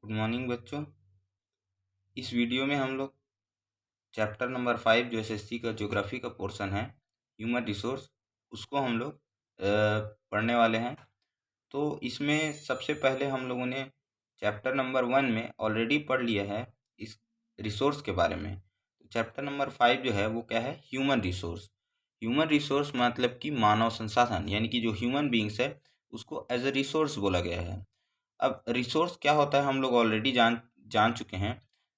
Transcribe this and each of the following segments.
Good morning बच्चों। इस video में हम लोग चैप्टर नंबर 5 जो एसएससी का ज्योग्राफी का पोर्शन है, ह्यूमन रिसोर्स, उसको हम लोग पढ़ने वाले हैं। तो इसमें सबसे पहले हम लोगों ने चैप्टर नंबर 1 में ऑलरेडी पढ़ लिया है इस रिसोर्स के बारे में। तो चैप्टर नंबर 5 जो है वो क्या है? Human resource. ह्यूमन रिसोर्स मतलब कि मानव संसाधन, यानी कि जो ह्यूमन बींग्स है उसको एज ए रिसोर्स बोला गया है। अब रिसोर्स क्या होता है हम लोग ऑलरेडी जान जान चुके हैं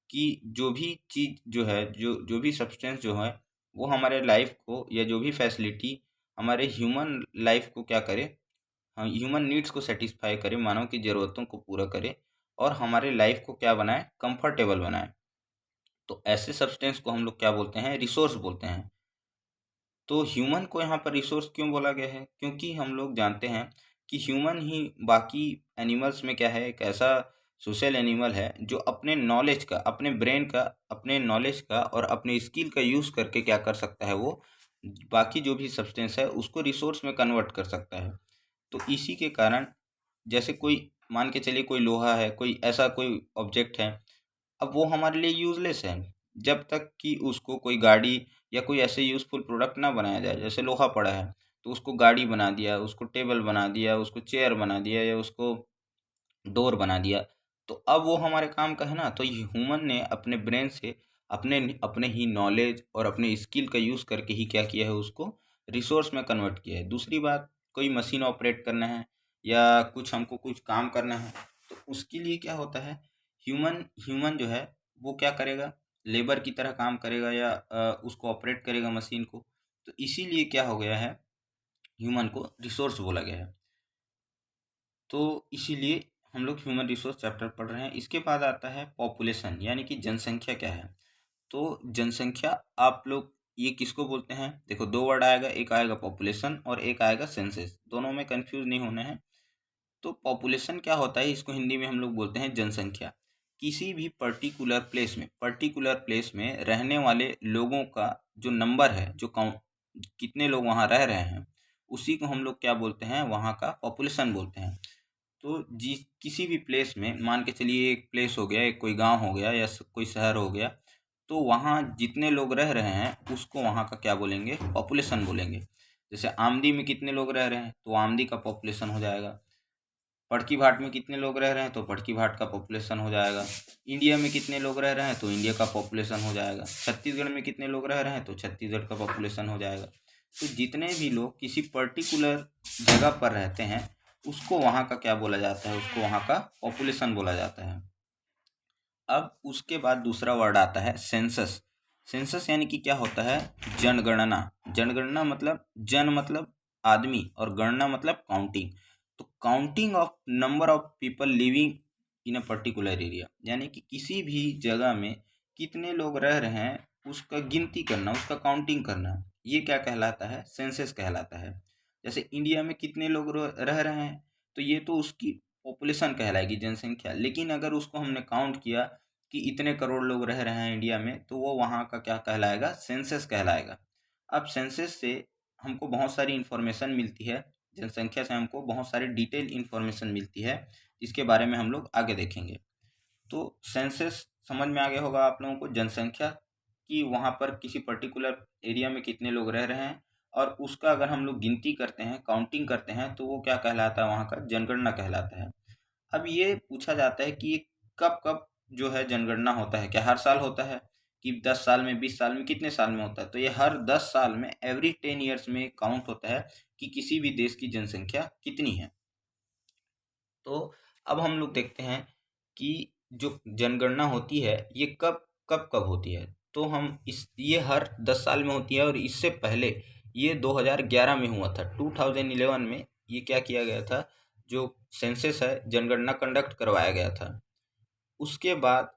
कि जो भी चीज़ जो है, जो जो भी सब्सटेंस जो है वो हमारे लाइफ को या जो भी फैसिलिटी हमारे ह्यूमन लाइफ को क्या करे, हम ह्यूमन नीड्स को सेटिस्फाई करे, मानव की ज़रूरतों को पूरा करे और हमारे लाइफ को क्या बनाए, कंफर्टेबल बनाए। तो ऐसे सब्सटेंस को हम लोग क्या बोलते हैं? रिसोर्स बोलते हैं। तो ह्यूमन को यहाँ पर रिसोर्स क्यों बोला गया है? क्योंकि हम लोग जानते हैं कि ह्यूमन ही बाकी एनिमल्स में क्या है, एक ऐसा सोशल एनिमल है जो अपने नॉलेज का, अपने ब्रेन का, अपने नॉलेज का और अपने स्किल का यूज़ करके क्या कर सकता है, वो बाकी जो भी सब्सटेंस है उसको रिसोर्स में कन्वर्ट कर सकता है। तो इसी के कारण जैसे कोई मान के चलिए कोई लोहा है, कोई ऐसा कोई ऑब्जेक्ट है, अब वो हमारे लिए यूज़लेस है जब तक कि उसको कोई गाड़ी या कोई ऐसे यूज़फुल प्रोडक्ट ना बनाया जाए। जैसे लोहा पड़ा है तो उसको गाड़ी बना दिया, उसको टेबल बना दिया, उसको चेयर बना दिया या उसको डोर बना दिया, तो अब वो हमारे काम का है ना। तो ये ह्यूमन ने अपने ब्रेन से अपने अपने ही नॉलेज और अपने स्किल का यूज़ करके ही क्या किया है, उसको रिसोर्स में कन्वर्ट किया है। दूसरी बात, कोई मशीन ऑपरेट करना है या कुछ हमको कुछ काम करना है तो उसके लिए क्या होता है, ह्यूमन ह्यूमन जो है वो क्या करेगा, लेबर की तरह काम करेगा या उसको ऑपरेट करेगा मशीन को। तो इसीलिए क्या हो गया है, ह्यूमन को रिसोर्स बोला गया है। तो इसीलिए हम लोग ह्यूमन रिसोर्स चैप्टर पढ़ रहे हैं। इसके बाद आता है पॉपुलेशन, यानी कि जनसंख्या क्या है। तो जनसंख्या आप लोग ये किसको बोलते हैं? देखो, दो वर्ड आएगा, एक आएगा पॉपुलेशन और एक आएगा सेंसस। दोनों में कंफ्यूज नहीं होना है। तो पॉपुलेशन क्या होता है, इसको हिंदी में हम लोग बोलते हैं जनसंख्या। किसी भी पर्टिकुलर प्लेस में रहने वाले लोगों का जो नंबर है, जो काउंट, कितने लोग वहाँ रह रहे हैं, उसी को हम लोग क्या बोलते हैं, वहाँ का पॉपुलेशन बोलते हैं। तो जिस किसी भी प्लेस में मान के चलिए, एक प्लेस हो गया, एक कोई गांव हो गया या कोई शहर हो गया, तो वहाँ जितने लोग रह रहे हैं उसको वहाँ का क्या बोलेंगे, पॉपुलेशन बोलेंगे। जैसे आमदी में कितने लोग रह रहे हैं तो आमदी का पॉपुलेशन हो जाएगा। पड़की भाट में कितने लोग रह रहे हैं तो पड़की भाट का पॉपुलेशन हो जाएगा। इंडिया में कितने लोग रह रहे हैं तो इंडिया का पॉपुलेशन हो जाएगा। छत्तीसगढ़ में कितने लोग रह रहे हैं तो छत्तीसगढ़ का पॉपुलेशन हो जाएगा। तो जितने भी लोग किसी पर्टिकुलर जगह पर रहते हैं उसको वहाँ का क्या बोला जाता है, उसको वहाँ का पॉपुलेशन बोला जाता है। अब उसके बाद दूसरा वर्ड आता है सेंसस। सेंसस यानी कि क्या होता है, जनगणना। जनगणना मतलब जन मतलब आदमी और गणना मतलब काउंटिंग। तो counting of number of people living in a particular area, यानी कि किसी भी जगह में कितने लोग रह रहे हैं उसका गिनती करना, उसका काउंटिंग करना, ये क्या कहलाता है, सेंसस कहलाता है। जैसे इंडिया में कितने लोग रह रहे हैं तो ये तो उसकी पॉपुलेशन कहलाएगी, जनसंख्या। लेकिन अगर उसको हमने काउंट किया कि इतने करोड़ लोग रह रहे हैं इंडिया में, तो वो वहाँ का क्या कहलाएगा, सेंसस कहलाएगा। अब सेंसस से हमको बहुत सारी इन्फॉर्मेशन मिलती है, जनसंख्या से हमको बहुत सारी डिटेल इन्फॉर्मेशन मिलती है, जिसके बारे में हम लोग आगे देखेंगे। तो सेंसस समझ में आ गया होगा आप लोगों को, जनसंख्या कि वहाँ पर किसी पर्टिकुलर एरिया में कितने लोग रह रहे हैं और उसका अगर हम लोग गिनती करते हैं, काउंटिंग करते हैं, तो वो क्या कहलाता है, वहाँ का जनगणना कहलाता है। अब ये पूछा जाता है कि ये कब कब जो है जनगणना होता है, क्या हर साल होता है कि 10 साल में, 20 साल में, कितने साल में होता है? तो ये हर 10 साल में, एवरी 10 ईयर्स में काउंट होता है कि किसी भी देश की जनसंख्या कितनी है। तो अब हम लोग देखते हैं कि जो जनगणना होती है ये कब कब कब होती है। तो हम इस ये हर 10 साल में होती है और इससे पहले ये 2011 में हुआ था। 2011 में ये क्या किया गया था, जो सेंसस है, जनगणना कंडक्ट करवाया गया था। उसके बाद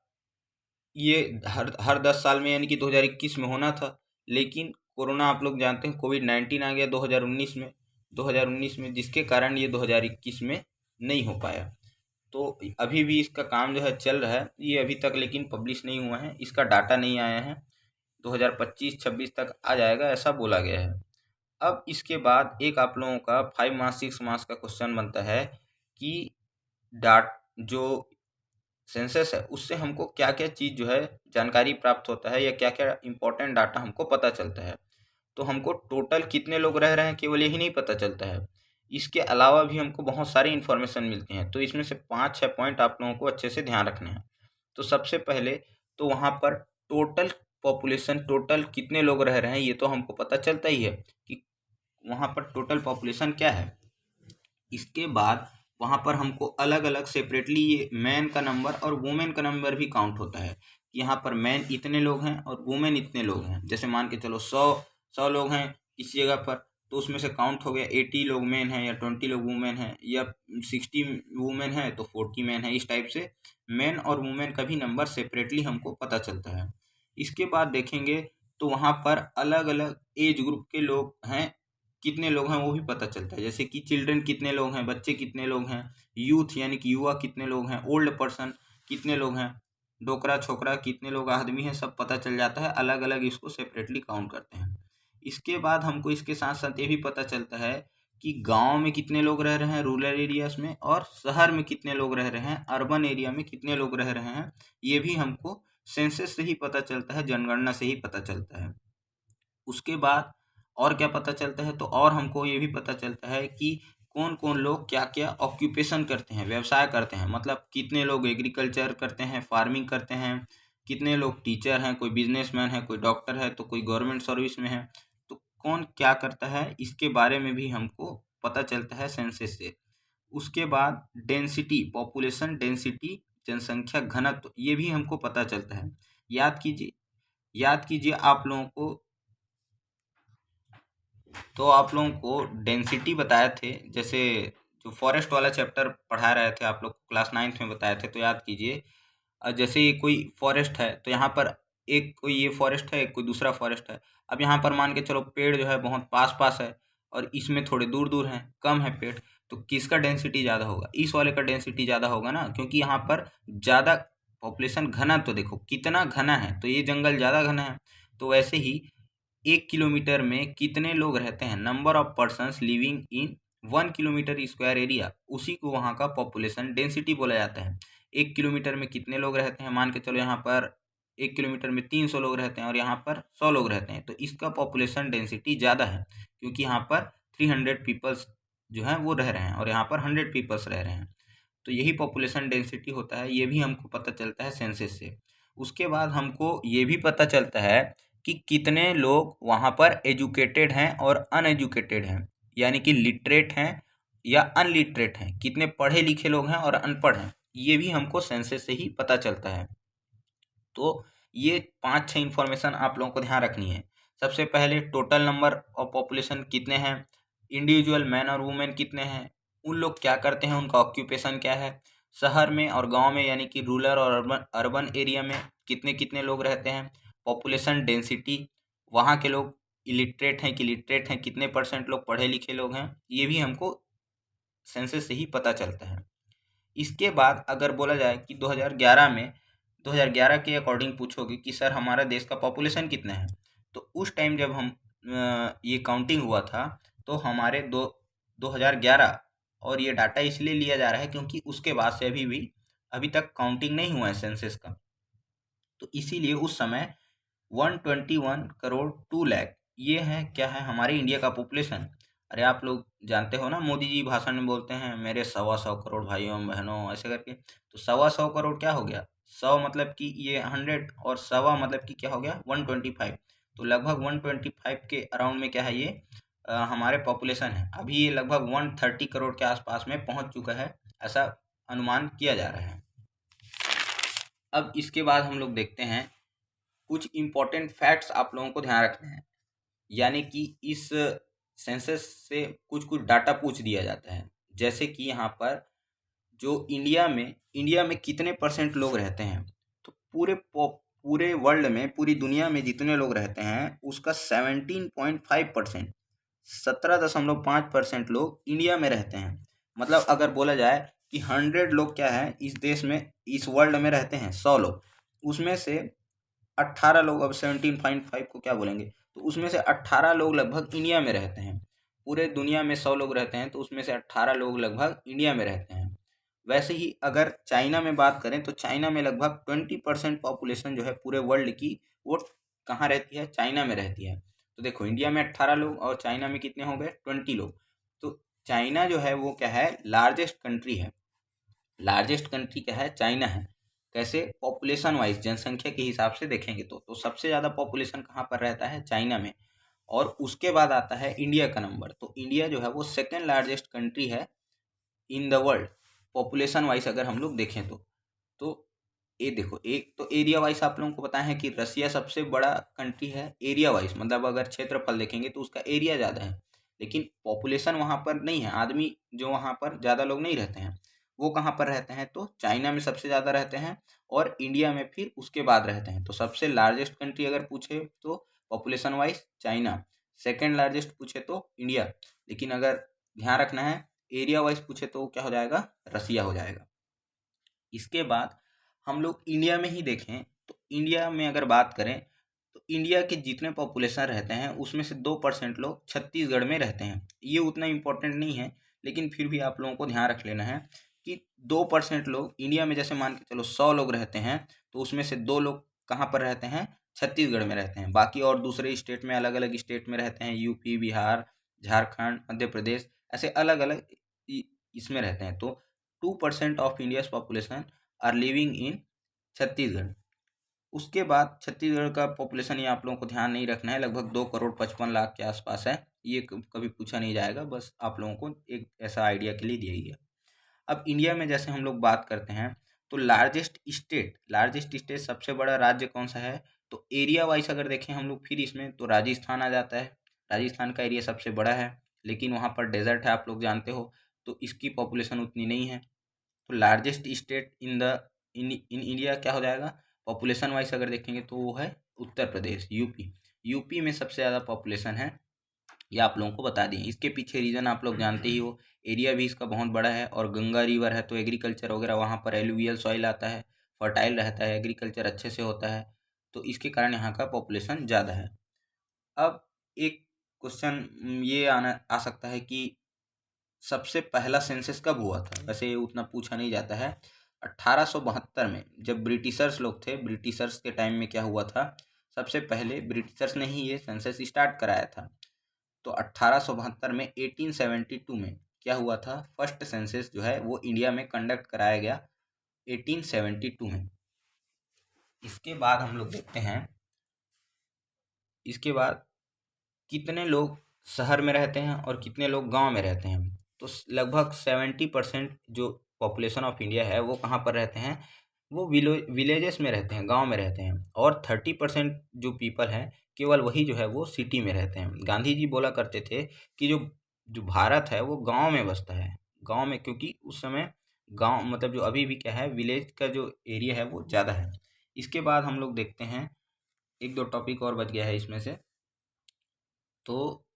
ये हर हर 10 साल में, यानी कि 2021 में होना था। लेकिन कोरोना, आप लोग जानते हैं, कोविड-19 आ गया 2019 में, जिसके कारण ये 2021 में नहीं हो पाया। तो अभी भी इसका काम जो है चल रहा है, ये अभी तक लेकिन पब्लिश नहीं हुआ है, इसका डाटा नहीं आया है। 2025-26 तक आ जाएगा ऐसा बोला गया है। अब इसके बाद एक आप लोगों का 5 मार्क्स 6 मार्क्स का क्वेश्चन बनता है कि डाट जो सेंसस है उससे हमको क्या क्या चीज़ जो है जानकारी प्राप्त होता है या क्या क्या इंपॉर्टेंट डाटा हमको पता चलता है। तो हमको टोटल कितने लोग रह रहे हैं केवल यही नहीं पता चलता है, इसके अलावा भी हमको बहुत सारी इन्फॉर्मेशन मिलती हैं। तो इसमें से 5-6 पॉइंट आप लोगों को अच्छे से ध्यान रखने हैं। तो सबसे पहले तो वहाँ पर टोटल पॉपुलेशन, टोटल कितने लोग रह रहे हैं ये तो हमको पता चलता ही है कि वहाँ पर टोटल पॉपुलेशन क्या है। इसके बाद वहाँ पर हमको अलग अलग सेपरेटली ये मैन का नंबर और वुमेन का नंबर भी काउंट होता है कि यहाँ पर मैन इतने लोग हैं और वुमेन इतने लोग हैं। जैसे मान के चलो 100 लोग हैं किसी जगह पर, तो उसमें से काउंट हो गया 80 लोग मैन हैं या 20 लोग वुमेन हैं या 60 वुमेन है तो 40 मैन है। इस टाइप से मैन और वुमेन का भी नंबर सेपरेटली हमको पता चलता है। इसके बाद देखेंगे तो वहाँ पर अलग अलग एज ग्रुप के लोग हैं, कितने लोग हैं वो भी पता चलता है। जैसे कि चिल्ड्रन कितने लोग हैं, बच्चे कितने लोग हैं, यूथ यानी कि युवा कितने लोग हैं, ओल्ड पर्सन कितने लोग हैं, डोकरा छोकरा कितने लोग आदमी हैं, सब पता चल जाता है। अलग अलग इसको सेपरेटली काउंट करते हैं। इसके बाद हमको इसके साथ साथ ये भी पता चलता है कि गांव में कितने लोग रह रहे हैं रूरल एरियाज में, और शहर में कितने लोग रह रहे हैं, अर्बन एरिया में कितने लोग रह रहे हैं। ये भी हमको सेंसस से ही पता चलता है, जनगणना से ही पता चलता है। उसके बाद और क्या पता चलता है, तो और हमको ये भी पता चलता है कि कौन कौन लोग क्या क्या ऑक्यूपेशन करते हैं, व्यवसाय करते हैं। मतलब कितने लोग एग्रीकल्चर करते हैं, फार्मिंग करते हैं, कितने लोग टीचर हैं, कोई बिजनेसमैन है, कोई डॉक्टर है, तो कोई गवर्नमेंट सर्विस में है। तो कौन क्या करता है इसके बारे में भी हमको पता चलता है सेंसस से। उसके बाद डेंसिटी, पॉपुलेशन डेंसिटी, जनसंख्या घनत्व, ये भी हमको पता चलता है। याद कीजिए, याद कीजिए आप लोगों को, तो आप लोगों को डेंसिटी बताए थे, जैसे जो फॉरेस्ट वाला चैप्टर पढ़ा रहे थे आप लोग क्लास 9th में बताए थे। तो याद कीजिए, जैसे ये कोई फॉरेस्ट है तो यहाँ पर एक कोई ये फॉरेस्ट है, एक कोई दूसरा फॉरेस्ट है। अब यहाँ पर मान के चलो पेड़ जो है बहुत पास पास है और इसमें थोड़े दूर दूर हैं, कम है पेड़, तो किसका डेंसिटी ज़्यादा होगा? इस वाले का डेंसिटी ज़्यादा होगा ना, क्योंकि यहाँ पर ज़्यादा पॉपुलेशन घना, तो देखो कितना घना है, तो ये जंगल ज़्यादा घना है। तो वैसे ही 1 किलोमीटर में कितने लोग रहते हैं, number of persons living in 1 kilometre square area, उसी को वहाँ का पॉपुलेशन डेंसिटी बोला जाता है। 1 किलोमीटर में कितने लोग रहते हैं, मान के चलो यहाँ पर 1 किलोमीटर में 300 लोग रहते हैं और यहाँ पर 100 लोग रहते हैं, तो इसका पॉपुलेशन डेंसिटी ज़्यादा है, क्योंकि यहाँ पर 300 पीपल्स जो हैं वो रह रहे हैं और यहाँ पर 100 पीपल्स रह रहे हैं। तो यही पॉपुलेशन डेंसिटी होता है, ये भी हमको पता चलता है सेंसस से। उसके बाद हमको ये भी पता चलता है कि कितने लोग वहाँ पर एजुकेटेड हैं और अनएजुकेटेड हैं, यानी कि लिटरेट हैं या अनलिटरेट हैं, कितने पढ़े लिखे लोग हैं और अनपढ़ हैं, ये भी हमको सेंसस से ही पता चलता है। तो ये 5-6 इन्फॉर्मेशन आप लोगों को ध्यान रखनी है। सबसे पहले टोटल नंबर ऑफ पॉपुलेशन कितने हैं, इंडिविजुअल मैन और वुमेन कितने हैं, उन लोग क्या करते हैं, उनका ऑक्यूपेशन क्या है, शहर में और गांव में यानी कि रूरल और अर्बन अर्बन एरिया में कितने कितने लोग रहते हैं, पॉपुलेशन डेंसिटी, वहाँ के लोग इलिटरेट हैं कि लिटरेट हैं, कितने परसेंट लोग पढ़े लिखे लोग हैं, ये भी हमको सेंसस से ही पता चलता है। इसके बाद अगर बोला जाए कि 2011 के अकॉर्डिंग पूछोगे कि सर हमारा देश का पॉपुलेशन कितना है, तो उस टाइम जब हम ये काउंटिंग हुआ था तो हमारे 2011, और ये डाटा इसलिए लिया जा रहा है क्योंकि उसके बाद से अभी तक काउंटिंग नहीं हुआ है सेंसस का, तो इसीलिए उस समय 121 करोड़ 2 लाख, ये है क्या है हमारे इंडिया का पॉपुलेशन। अरे आप लोग जानते हो ना, मोदी जी भाषण में बोलते हैं मेरे 125 करोड़ भाइयों बहनों ऐसे करके, तो 125 करोड़ क्या हो गया, 100 मतलब कि ये 100, और सवा मतलब कि क्या हो गया 125, तो लगभग 125 के अराउंड में क्या है ये हमारे पॉपुलेशन है। अभी ये लगभग 130 करोड़ के आसपास में पहुंच चुका है, ऐसा अनुमान किया जा रहा है। अब इसके बाद हम लोग देखते हैं कुछ इम्पोर्टेंट फैक्ट्स आप लोगों को ध्यान रखने हैं, यानी कि इस सेंसस से कुछ कुछ डाटा पूछ दिया जाता है। जैसे कि यहाँ पर जो इंडिया में कितने परसेंट लोग रहते हैं, तो पूरे वर्ल्ड में, पूरी दुनिया में जितने लोग रहते हैं उसका 17.5%, 17.5% लोग इंडिया में रहते हैं। मतलब अगर बोला जाए कि 100 लोग क्या है इस देश में, इस वर्ल्ड में रहते हैं 100 लोग, उसमें से 18 लोग, अब 17.5 को क्या बोलेंगे, तो उसमें से 18 लोग लगभग इंडिया में रहते हैं। पूरे दुनिया में 100 लोग रहते हैं तो उसमें से 18 लोग लगभग इंडिया में रहते हैं। वैसे ही अगर चाइना में बात करें तो चाइना में लगभग 20% पॉपुलेशन जो है पूरे वर्ल्ड की वो कहाँ रहती है, चाइना में रहती है। तो देखो इंडिया में 18 लोग और चाइना में कितने हो गए, 20 लोग। तो चाइना जो है वो क्या है, लार्जेस्ट कंट्री है। लार्जेस्ट कंट्री क्या है, चाइना है। कैसे, पॉपुलेशन वाइज, जनसंख्या के हिसाब से देखेंगे तो सबसे ज़्यादा पॉपुलेशन कहाँ पर रहता है, चाइना में। और उसके बाद आता है इंडिया का नंबर। तो इंडिया जो है वो सेकेंड लार्जेस्ट कंट्री है in the world, population wise अगर हम लोग देखें तो ये देखो, एक तो एरिया वाइज आप लोगों को पता है कि रसिया सबसे बड़ा कंट्री है एरिया वाइज, मतलब अगर क्षेत्रफल देखेंगे तो उसका एरिया ज़्यादा है, लेकिन पॉपुलेशन वहाँ पर नहीं है, आदमी जो वहाँ पर ज़्यादा लोग नहीं रहते हैं। वो कहाँ पर रहते हैं, तो चाइना में सबसे ज़्यादा रहते हैं और इंडिया में फिर उसके बाद रहते हैं। तो सबसे लार्जेस्ट कंट्री अगर पूछे तो population wise China, second largest पूछे तो इंडिया, लेकिन अगर ध्यान रखना है एरिया वाइज पूछे तो क्या हो जाएगा, रसिया हो जाएगा। इसके बाद हम लोग इंडिया में ही देखें तो इंडिया में अगर बात करें तो इंडिया के जितने पॉपुलेशन रहते हैं उसमें से 2% लोग छत्तीसगढ़ में रहते हैं। ये उतना इम्पोर्टेंट नहीं है, लेकिन फिर भी आप लोगों को ध्यान रख लेना है कि 2% लोग इंडिया में, जैसे मान के चलो 100 लोग रहते हैं तो उसमें से 2 लोग कहाँ पर रहते हैं, छत्तीसगढ़ में रहते हैं। बाकी और दूसरे स्टेट में, अलग अलग स्टेट में रहते हैं, यूपी, बिहार, झारखंड, मध्य प्रदेश, ऐसे अलग अलग इसमें रहते हैं। तो 2% of India's population are living in Chhattisgarh. उसके बाद छत्तीसगढ़ का पॉपुलेशन ये आप लोगों को ध्यान नहीं रखना है, लगभग 2 करोड़ 55 लाख के आसपास है। ये कभी पूछा नहीं जाएगा, बस आप लोगों को एक ऐसा आइडिया के लिए दिया गया। अब इंडिया में जैसे हम लोग बात करते हैं तो लार्जेस्ट स्टेट सबसे बड़ा राज्य कौन सा है, तो एरिया वाइज अगर देखें हम लोग फिर इसमें तो राजस्थान आ जाता है। राजस्थान का एरिया सबसे बड़ा है, लेकिन वहाँ पर डेजर्ट है, आप लोग जानते हो, तो इसकी पॉपुलेशन उतनी नहीं है। तो लार्जेस्ट स्टेट इन इंडिया क्या हो जाएगा, पॉपुलेशन वाइज अगर देखेंगे तो वो है उत्तर प्रदेश, यूपी। यूपी में सबसे ज़्यादा पॉपुलेशन है, ये आप लोगों को बता दिए। इसके पीछे रीज़न आप लोग जानते ही हो, एरिया भी इसका बहुत बड़ा है और गंगा रिवर है, तो एग्रीकल्चर वगैरह वहाँ पर एलुवियल सॉइल आता है, फर्टाइल रहता है, एग्रीकल्चर अच्छे से होता है, तो इसके कारण यहाँ का पॉपुलेशन ज़्यादा है। अब एक क्वेश्चन ये आना आ सकता है कि सबसे पहला सेंसस कब हुआ था, वैसे ये उतना पूछा नहीं जाता है। 1872 में जब ब्रिटिशर्स लोग थे, ब्रिटिशर्स के टाइम में क्या हुआ था, सबसे पहले ब्रिटिशर्स ने ही ये सेंसस स्टार्ट कराया था। तो 1872 में 1872 में क्या हुआ था, फर्स्ट सेंसस जो है वो इंडिया में कंडक्ट कराया गया 1872 में। इसके बाद हम लोग देखते हैं, इसके बाद कितने लोग शहर में रहते हैं और कितने लोग गांव में रहते हैं। तो लगभग 70% जो पॉपुलेशन ऑफ इंडिया है वो कहाँ पर रहते हैं, वो विलेजेस में रहते हैं, गांव में रहते हैं। और 30% जो पीपल हैं केवल वही जो है वो सिटी में रहते हैं। गांधी जी बोला करते थे कि जो जो भारत है वो गांव में बसता है, गांव में, क्योंकि उस समय गांव मतलब जो अभी भी क्या है, विलेज का जो एरिया है वो ज़्यादा है। इसके बाद हम लोग देखते हैं, एक दो टॉपिक और बच गया है इसमें से। तो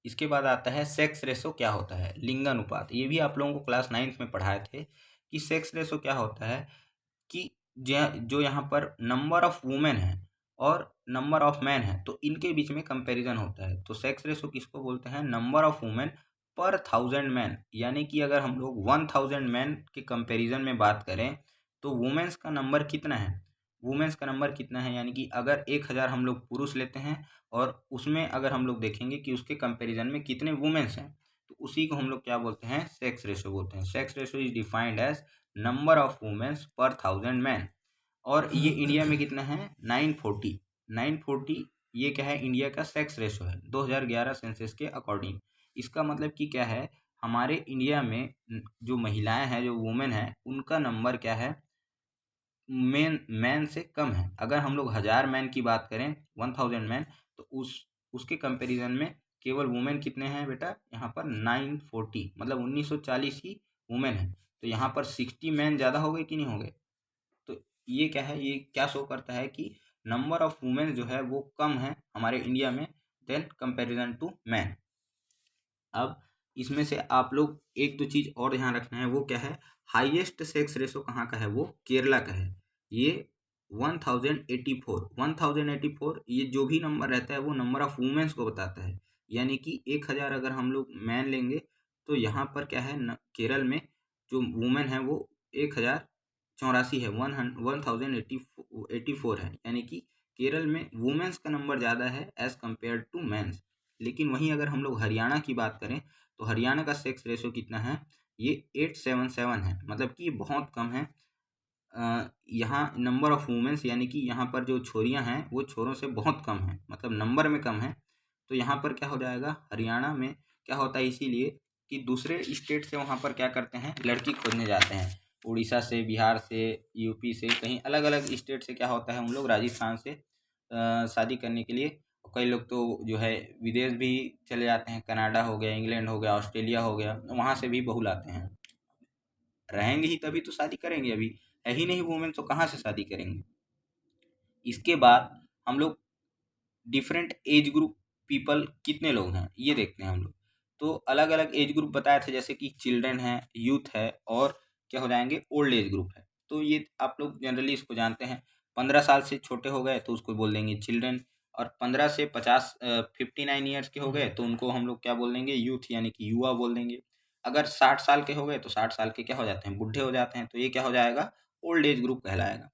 इसके बाद आता है सेक्स रेशो क्या होता है, लिंगानुपात। ये भी आप लोगों को क्लास 9th में पढ़ाए थे कि सेक्स रेशो क्या होता है, कि जो यहाँ पर नंबर ऑफ वुमेन है और नंबर ऑफ मैन है तो इनके बीच में कंपैरिजन होता है। तो सेक्स रेशो किसको बोलते हैं, नंबर ऑफ वुमेन पर 1000 मैन। यानी कि अगर हम लोग 1000 मैन के कंपैरिजन में बात करें तो वुमेन्स का नंबर कितना है, यानी कि अगर 1000 हम लोग पुरुष लेते हैं और उसमें अगर हम लोग देखेंगे कि उसके कंपैरिजन में कितने वुमेन्स हैं, तो उसी को हम लोग क्या बोलते हैं, सेक्स रेशो बोलते हैं। Sex ratio is defined as number of womens per 1000 man. और ये इंडिया में कितना है, 940। ये क्या है, इंडिया का सेक्स रेशो है 2011 सेंसस के अकॉर्डिंग। इसका मतलब कि क्या है, हमारे इंडिया में जो महिलाएं हैं, जो वुमेन हैं, उनका नंबर क्या है, मैन से कम है। अगर हम लोग 1000 मैन की बात करें, 1000 मैन, तो उसके कंपैरिजन में केवल वुमेन कितने हैं बेटा, यहाँ पर 940, मतलब 1940 ही वुमेन है। तो यहाँ पर 60 मैन ज़्यादा हो गए कि नहीं हो गए। तो ये क्या है, ये क्या शो करता है कि नंबर ऑफ वुमेन जो है वो कम है हमारे इंडिया में देन कंपैरिजन टू मैन। अब इसमें से आप लोग एक दो चीज़ और ध्यान रखना है, वो क्या है, हाईएस्ट सेक्स रेशो कहाँ का है, वो केरला का है। ये 1084, ये जो भी नंबर रहता है वो नंबर ऑफ वुमेन्स को बताता है। यानी कि 1000 अगर हम लोग मैन लेंगे तो यहाँ पर क्या है केरल में जो वुमेन है वो 1084 है, 1084 है, यानी कि केरल में वुमेन्स का नंबर ज़्यादा है एज़ कम्पेयर टू मेंस। लेकिन वहीं अगर हम लोग हरियाणा की बात करें तो हरियाणा का सेक्स रेशो कितना है, ये 877 है, मतलब कि ये बहुत कम है। यहाँ नंबर ऑफ वुमेन्स यानी कि यहाँ पर जो छोरियाँ हैं वो छोरों से बहुत कम है, मतलब नंबर में कम है। तो यहाँ पर क्या हो जाएगा, हरियाणा में क्या होता है, इसीलिए कि दूसरे स्टेट से वहाँ पर क्या करते हैं, लड़की खोजने जाते हैं। उड़ीसा से, बिहार से, यूपी से, कहीं अलग अलग स्टेट से क्या होता है, हम लोग राजस्थान से शादी करने के लिए, कई लोग तो जो है विदेश भी चले जाते हैं, कनाडा हो गया, इंग्लैंड हो गया, ऑस्ट्रेलिया हो गया, वहाँ से भी बहू लाते हैं। रहेंगे ही तभी तो शादी करेंगे, अभी है ही नहीं वुमेन तो कहाँ से शादी करेंगे। इसके बाद हम लोग डिफरेंट एज ग्रुप पीपल कितने लोग हैं ये देखते हैं हम लोग। तो अलग अलग एज ग्रुप बताए थे, जैसे कि चिल्ड्रन है, यूथ है, और क्या हो जाएंगे, ओल्ड एज ग्रुप है। तो ये आप लोग जनरली इसको जानते हैं। 15 साल से छोटे हो गए तो उसको बोल देंगे चिल्ड्रन, और 15 से 50 59 ईयर्स के हो गए तो उनको हम लोग क्या बोल देंगे, यूथ यानी कि युवा बोल देंगे। अगर 60 साल के हो गए तो 60 साल के क्या हो जाते हैं, बूढ़े हो जाते हैं, तो ये क्या हो जाएगा, ओल्ड एज ग्रुप कहलाएगा।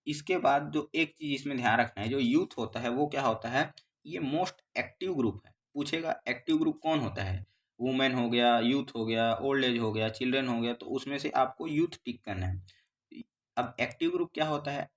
इसके बाद जो एक चीज इसमें ध्यान रखना है, जो यूथ होता है वो क्या होता है, ये मोस्ट एक्टिव ग्रुप है। पूछेगा एक्टिव ग्रुप कौन होता है, वुमेन हो गया, यूथ हो गया, ओल्ड एज हो गया, चिल्ड्रन हो गया, तो उसमें से आपको यूथ टिक करना है। अब एक्टिव ग्रुप क्या होता है,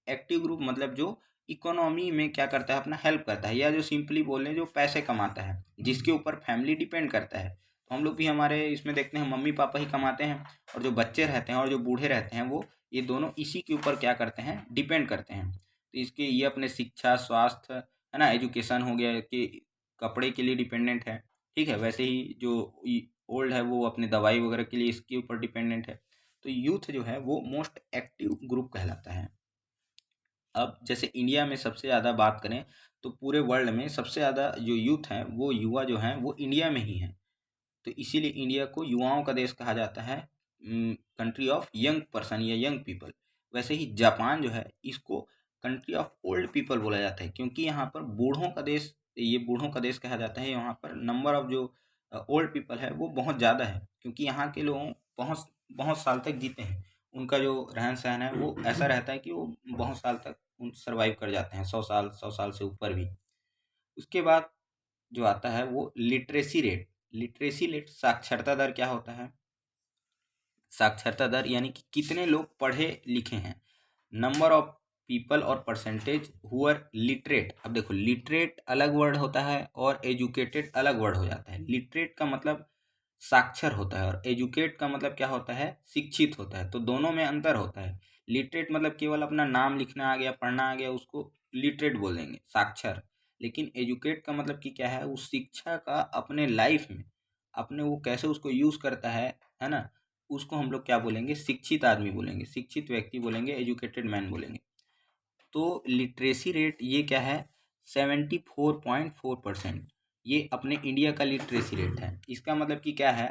एक्टिव ग्रुप मतलब जो इकोनॉमी में क्या करता है, अपना हेल्प करता है, या जो सिंपली बोले जो पैसे कमाता है, जिसके ऊपर फैमिली डिपेंड करता है। तो हम लोग भी हमारे इसमें देखते हैं मम्मी पापा ही कमाते हैं, और जो बच्चे रहते हैं और जो बूढ़े रहते हैं वो, ये दोनों इसी के ऊपर क्या करते हैं, डिपेंड करते हैं। तो इसके ये अपने शिक्षा, स्वास्थ्य, है ना, एजुकेशन हो गया, कि कपड़े के लिए डिपेंडेंट है। ठीक है, वैसे ही जो ओल्ड है वो अपने दवाई वगैरह के लिए इसके ऊपर डिपेंडेंट है। तो यूथ जो है वो मोस्ट एक्टिव ग्रुप कहलाता है। अब जैसे इंडिया में सबसे ज़्यादा बात करें तो पूरे वर्ल्ड में सबसे ज़्यादा जो यूथ हैं, वो युवा जो हैं वो इंडिया में ही हैं। तो इसीलिए इंडिया को युवाओं का देश कहा जाता है, कंट्री ऑफ यंग पर्सन या यंग पीपल। वैसे ही जापान जो है इसको कंट्री ऑफ ओल्ड पीपल बोला जाता है, क्योंकि यहाँ पर बूढ़ों का देश, ये बूढ़ों का देश कहा जाता है। यहाँ पर नंबर ऑफ जो ओल्ड पीपल है वो बहुत ज़्यादा है, क्योंकि यहाँ के लोग बहुत बहुत साल तक जीते हैं। उनका जो रहन सहन है वो ऐसा रहता है कि वो बहुत साल तक सर्वाइव कर जाते हैं, 100 साल, 100 साल से ऊपर भी। उसके बाद जो आता है वो लिटरेसी रेट। लिटरेसी रेट साक्षरता दर क्या होता है, साक्षरता दर यानी कि कितने लोग पढ़े लिखे हैं। नंबर ऑफ पीपल और परसेंटेज हु आर लिटरेट। अब देखो, लिटरेट अलग वर्ड होता है और एजुकेटेड अलग वर्ड हो जाता है। लिटरेट का मतलब साक्षर होता है, और एजुकेट का मतलब क्या होता है, शिक्षित होता है। तो दोनों में अंतर होता है। लिटरेट मतलब केवल अपना नाम लिखना आ गया, पढ़ना आ गया, उसको लिटरेट बोल देंगे, साक्षर। लेकिन एजुकेट का मतलब कि क्या है, उस शिक्षा का अपने लाइफ में, अपने वो कैसे उसको यूज़ करता है ना, उसको हम लोग क्या बोलेंगे, शिक्षित आदमी बोलेंगे, शिक्षित व्यक्ति बोलेंगे, एजुकेटेड मैन बोलेंगे। तो लिटरेसी रेट ये क्या है, 74.4%। ये अपने इंडिया का लिटरेसी रेट है। इसका मतलब कि क्या है,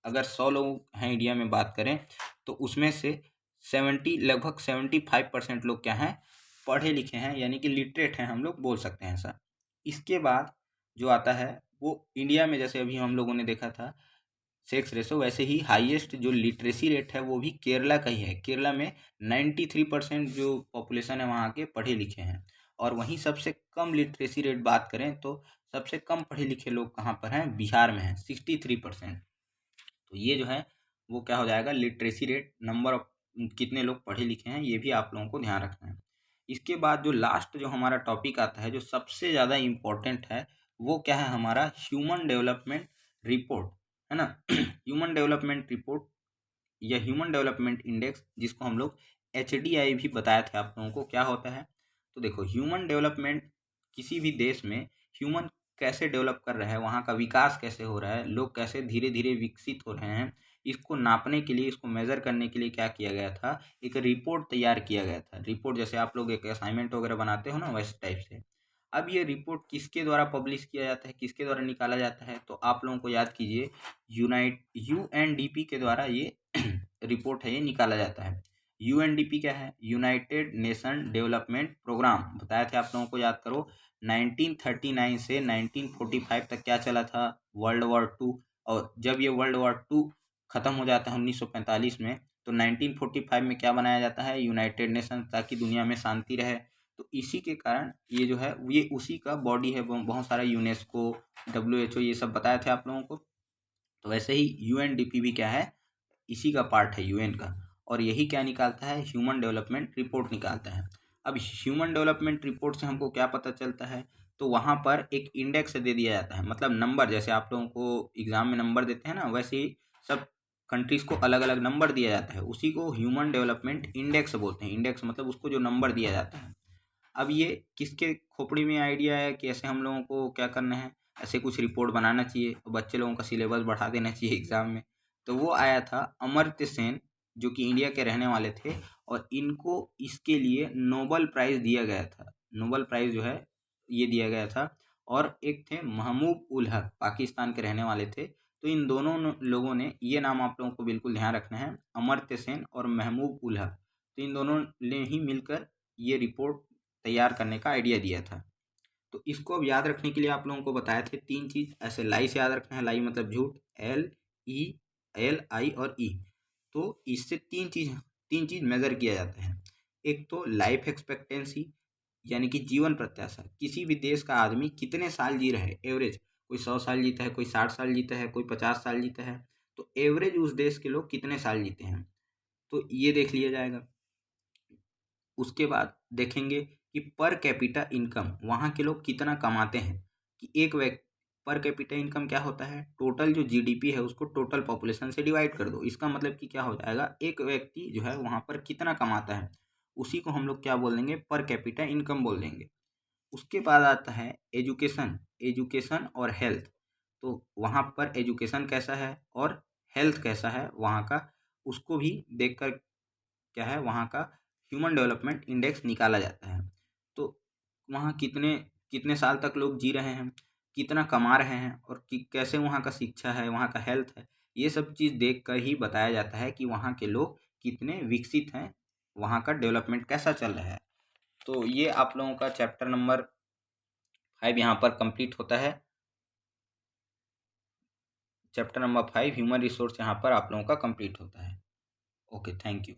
अगर 100 लोग हैं इंडिया में बात करें, तो उसमें से लगभग 75% लोग क्या हैं, पढ़े लिखे हैं, यानी कि लिटरेट हैं, हम लोग बोल सकते हैं ऐसा। इसके बाद जो आता है वो इंडिया में, जैसे अभी हम लोगों ने देखा था सेक्स रेशो, वैसे ही हाईएस्ट जो लिटरेसी रेट है वो भी केरला का ही है। केरला में 93% जो पॉपुलेशन है वहाँ के पढ़े लिखे हैं। और वहीं सबसे कम लिटरेसी रेट बात करें तो सबसे कम पढ़े लिखे लोग कहाँ पर हैं, बिहार में हैं, 63%। तो ये जो है वो क्या हो जाएगा, लिटरेसी रेट, नंबर ऑफ कितने लोग पढ़े लिखे हैं, ये भी आप लोगों को ध्यान रखना है। इसके बाद जो लास्ट जो हमारा टॉपिक आता है, जो सबसे ज़्यादा इम्पोर्टेंट है, वो क्या है, हमारा ह्यूमन डेवलपमेंट रिपोर्ट, है ना। ह्यूमन डेवलपमेंट रिपोर्ट या ह्यूमन डेवलपमेंट इंडेक्स, जिसको हम लोग HDI भी बताए थे आप लोगों को, क्या होता है। तो देखो, ह्यूमन डेवलपमेंट किसी भी देश में ह्यूमन कैसे डेवलप कर रहा है, वहाँ का विकास कैसे हो रहा है, लोग कैसे धीरे धीरे विकसित हो रहे हैं, इसको नापने के लिए, इसको मेज़र करने के लिए क्या किया गया था, एक रिपोर्ट तैयार किया गया था। रिपोर्ट जैसे आप लोग एक असाइनमेंट वगैरह बनाते हो ना, वैसे टाइप से। अब ये रिपोर्ट किसके द्वारा पब्लिश किया जाता है, किसके द्वारा निकाला जाता है, तो आप लोगों को याद कीजिए, UNDP के द्वारा ये रिपोर्ट है, ये निकाला जाता है। UNDP क्या है, यूनाइटेड नेशन डेवलपमेंट प्रोग्राम, बताया था आप लोगों को, याद करो। 1939 से 1945 तक क्या चला था, वर्ल्ड वॉर टू। और जब ये वर्ल्ड वॉर टू ख़त्म हो जाता है 1945 में, तो 1945 में क्या बनाया जाता है, यूनाइटेड नेशन, ताकि दुनिया में शांति रहे। तो इसी के कारण ये जो है ये उसी का बॉडी है, बहुत सारा यूनेस्को, WHO, ये सब बताए थे आप लोगों को। तो वैसे ही UNDP भी क्या है, इसी का पार्ट है, UN का। और यही क्या निकालता है, ह्यूमन डेवलपमेंट रिपोर्ट निकालता है। अब ह्यूमन डेवलपमेंट रिपोर्ट से हमको क्या पता चलता है, तो वहाँ पर एक इंडेक्स दे दिया जाता है, मतलब नंबर, जैसे आप लोगों को एग्जाम में नंबर देते हैं ना, वैसे ही सब कंट्रीज को अलग अलग नंबर दिया जाता है, उसी को ह्यूमन डेवलपमेंट इंडेक्स बोलते हैं। इंडेक्स मतलब उसको जो नंबर दिया जाता है। अब ये किसके खोपड़ी में आइडिया है कि ऐसे हम लोगों को क्या करना है, ऐसे कुछ रिपोर्ट बनाना चाहिए और बच्चे लोगों का सिलेबस बढ़ा देना चाहिए एग्जाम में। तो वो आया था अमर्त्य सेन, जो कि इंडिया के रहने वाले थे, और इनको इसके लिए नोबल प्राइज़ दिया गया था। नोबल प्राइज़ जो है ये दिया गया था। और एक थे महमूद उल हक, पाकिस्तान के रहने वाले थे। तो इन दोनों लोगों ने, ये नाम आप लोगों को बिल्कुल ध्यान रखना है, अमर्त्य सेन और महमूद उल हक, तो इन दोनों ने ही मिलकर ये रिपोर्ट तैयार करने का आइडिया दिया था। तो इसको अब याद रखने के लिए आप लोगों को बताए थे 3 चीज़, ऐसे लाई से याद रखना है, लाई मतलब झूठ, LI और ई। तो इससे 3 चीज़ मेज़र किया जाता है। एक तो लाइफ एक्सपेक्टेंसी, यानी कि जीवन प्रत्याशा, किसी भी देश का आदमी कितने साल जी रहा है, एवरेज, कोई 100 साल जीता है, कोई 60 साल जीता है, कोई 50 साल जीता है, तो एवरेज उस देश के लोग कितने साल जीते हैं, तो ये देख लिया जाएगा। उसके बाद देखेंगे कि पर कैपिटा इनकम, वहाँ के लोग कितना कमाते हैं, कि एक व्यक्ति, पर कैपिटा इनकम क्या होता है, टोटल जो GDP है उसको टोटल पॉपुलेशन से डिवाइड कर दो। इसका मतलब कि क्या हो जाएगा, एक व्यक्ति जो है वहाँ पर कितना कमाता है, उसी को हम लोग क्या बोल देंगे, पर कैपिटा इनकम बोल देंगे। उसके बाद आता है एजुकेशन, एजुकेशन और हेल्थ। तो वहाँ पर एजुकेशन कैसा है और हेल्थ कैसा है वहाँ का, उसको भी देखकर क्या है, वहाँ का ह्यूमन डेवलपमेंट इंडेक्स निकाला जाता है। तो वहाँ कितने कितने साल तक लोग जी रहे हैं, कितना कमा रहे हैं, और कि कैसे वहाँ का शिक्षा है, वहाँ का हेल्थ है, ये सब चीज़ देख कर ही बताया जाता है कि वहाँ के लोग कितने विकसित हैं, वहाँ का डेवलपमेंट कैसा चल रहा है। तो ये आप लोगों का चैप्टर नंबर 5 यहाँ पर कंप्लीट होता है। चैप्टर नंबर 5 ह्यूमन रिसोर्स यहाँ पर आप लोगों का कंप्लीट होता है। Okay, thank you.